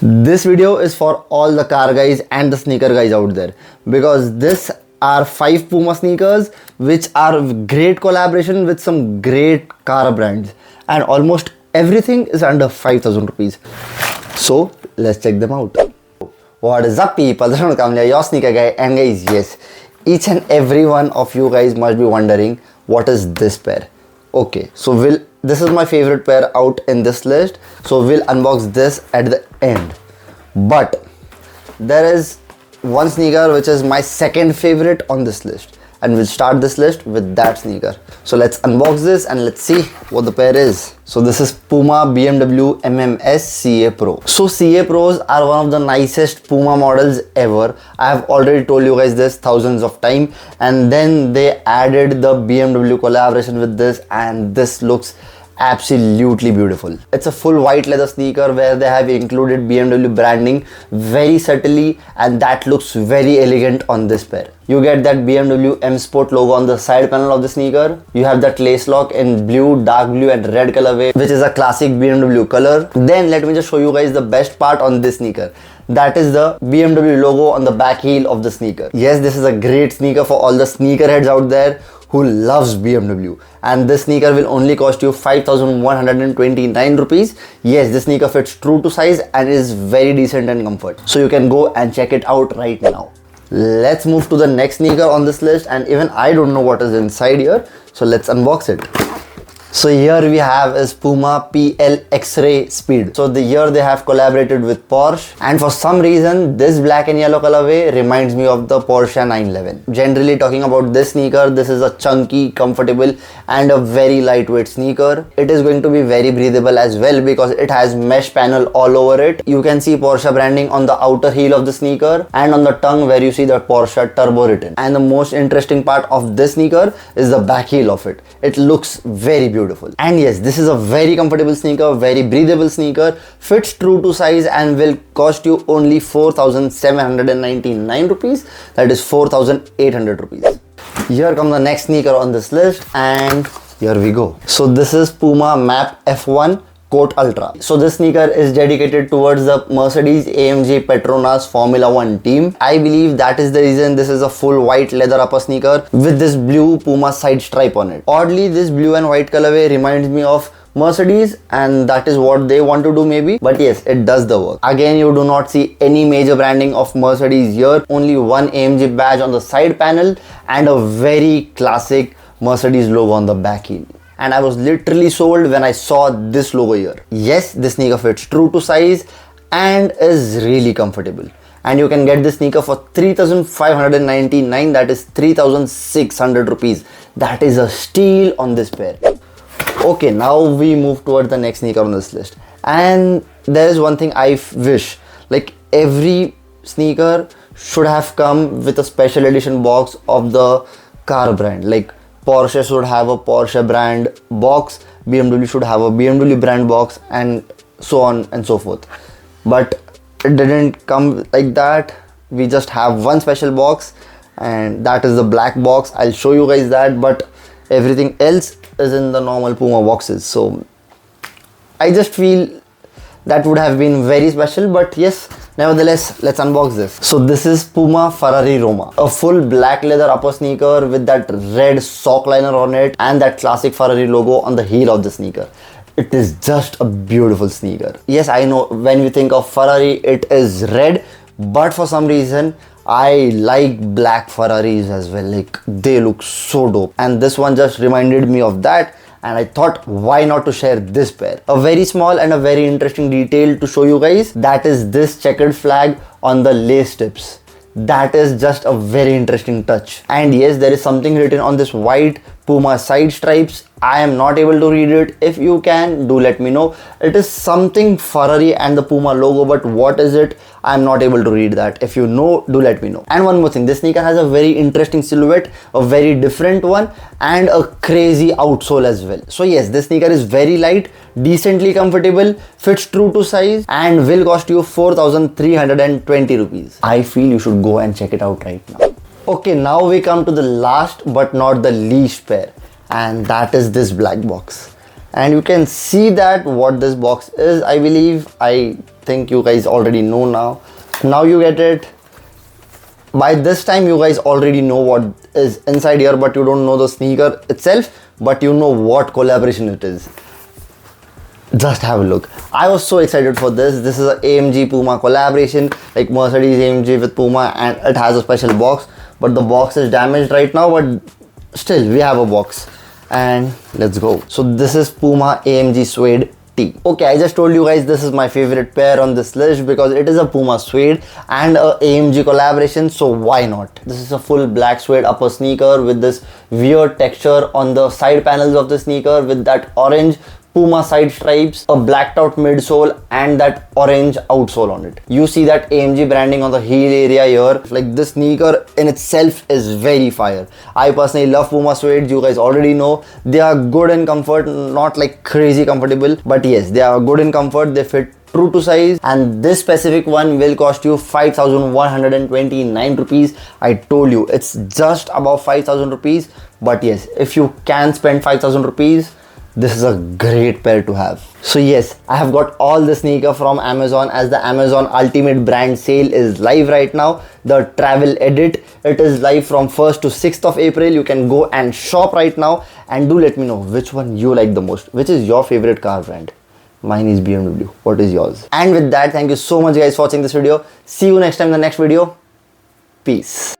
This video is for all the car guys and the sneaker guys out there, because this are 5 Puma sneakers which are great collaboration with some great car brands, and almost everything is under 5,000 rupees. So let's check them out. What is up people, this is Kamlia, your sneaker guy, and guys, yes, each and every one of you guys must be wondering what is this pair. Okay, so this is my favorite pair out in this list, so we'll unbox this at the end. But there is one sneaker which is my second favorite on this list, and we'll start this list with that sneaker. So let's unbox this and let's see what the pair is. So this is Puma BMW MMS CA Pro. So CA Pros are one of the nicest Puma models ever. I have already told you guys this thousands of times, and then they added the BMW collaboration with this, and this looks absolutely beautiful. It's a full white leather sneaker where they have included BMW branding very subtly, and that looks very elegant on this pair. You get that BMW M Sport logo on the side panel of the sneaker. You have that lace lock in blue, dark blue and red colorway, which is a classic BMW color. Then let me just show you guys the best part on this sneaker. That is the BMW logo on the back heel of the sneaker. Yes, this is a great sneaker for all the sneakerheads out there who loves BMW, and this sneaker will only cost you 5,129 rupees. Yes, this sneaker fits true to size and is very decent and comfort. So you can go and check it out right now. Let's move to the next sneaker on this list, and even I don't know what is inside here. So let's unbox it. So here we have is Puma PL X-Ray Speed. So here they have collaborated with Porsche, and for some reason this black and yellow colorway reminds me of the Porsche 911. Generally talking about this sneaker, this is a chunky, comfortable and a very lightweight sneaker. It is going to be very breathable as well because it has mesh panel all over it. You can see Porsche branding on the outer heel of the sneaker and on the tongue where you see the Porsche Turbo written. And the most interesting part of this sneaker is the back heel of it. It looks very beautiful. And yes, this is a very comfortable sneaker, very breathable sneaker, fits true to size and will cost you only 4,799 rupees. That is 4,800 rupees. Here comes the next sneaker on this list, and here we go. So this is Puma Map F1 Coat Ultra. So this sneaker is dedicated towards the Mercedes-AMG Petronas Formula 1 team. I believe that is the reason this is a full white leather upper sneaker with this blue Puma side stripe on it. Oddly, this blue and white colorway reminds me of Mercedes, and that is what they want to do maybe, but yes, it does the work. Again, you do not see any major branding of Mercedes here, only one AMG badge on the side panel and a very classic Mercedes logo on the back heel. And I was literally sold when I saw this logo here. Yes, this sneaker fits true to size and is really comfortable. And you can get this sneaker for 3,599, that is 3,600 rupees. That is a steal on this pair. Okay, now we move towards the next sneaker on this list. And there is one thing I wish, like every sneaker should have come with a special edition box of the car brand. Like Porsche should have a Porsche brand box, BMW should have a BMW brand box, and so on and so forth. But it didn't come like that. We just have one special box, and that is the black box. I'll show you guys that, but everything else is in the normal Puma boxes. So I just feel that would have been very special, but yes, nevertheless, let's unbox this. So this is Puma Ferrari Roma, a full black leather upper sneaker with that red sock liner on it and that classic Ferrari logo on the heel of the sneaker. It is just a beautiful sneaker. Yes, I know when we think of Ferrari, it is red, but for some reason, I like black Ferraris as well. Like they look so dope, and this one just reminded me of that. And I thought, why not to share this pair. A very small and a very interesting detail to show you guys, that is this checkered flag on the lace tips. That is just a very interesting touch. And yes, there is something written on this white Puma side stripes. I am not able to read it. If you can, do let me know. It is something Ferrari and the Puma logo, but what is it? I am not able to read that. If you know, do let me know. And one more thing, this sneaker has a very interesting silhouette, a very different one, and a crazy outsole as well. So yes, this sneaker is very light, decently comfortable, fits true to size, and will cost you 4,320 rupees. I feel you should go and check it out right now. Okay, now we come to the last but not the least pair, and that is this black box. And you can see that what this box is. I believe, I think you guys already know now. Now you get it. By this time you guys already know what is inside here, but you don't know the sneaker itself, but you know what collaboration it is. Just have a look. I was so excited for this. This is a AMG Puma collaboration, like Mercedes AMG with Puma, and it has a special box, but the box is damaged right now, but still we have a box. And let's go. So this is Puma AMG suede tee. Okay, I just told you guys this is my favorite pair on this list because it is a Puma suede and a AMG collaboration, so why not? This is a full black suede upper sneaker with this weird texture on the side panels of the sneaker with that orange Puma side stripes, a blacked out midsole, and that orange outsole on it. You see that AMG branding on the heel area here. Like, this sneaker in itself is very fire. I personally love Puma suede. You guys already know they are good in comfort, not like crazy comfortable, but yes, they are good in comfort. They fit true to size, and this specific one will cost you 5,129 rupees. I told you it's just above 5,000 rupees, but yes, if you can spend 5,000 rupees, this is a great pair to have. So yes, I have got all the sneaker from Amazon, as the Amazon Ultimate Brand Sale is live right now. The travel edit, it is live from 1st to 6th of April. You can go and shop right now, and do let me know which one you like the most. Which is your favorite car brand? Mine is BMW. What is yours? And with that, thank you so much guys for watching this video. See you next time in the next video. Peace.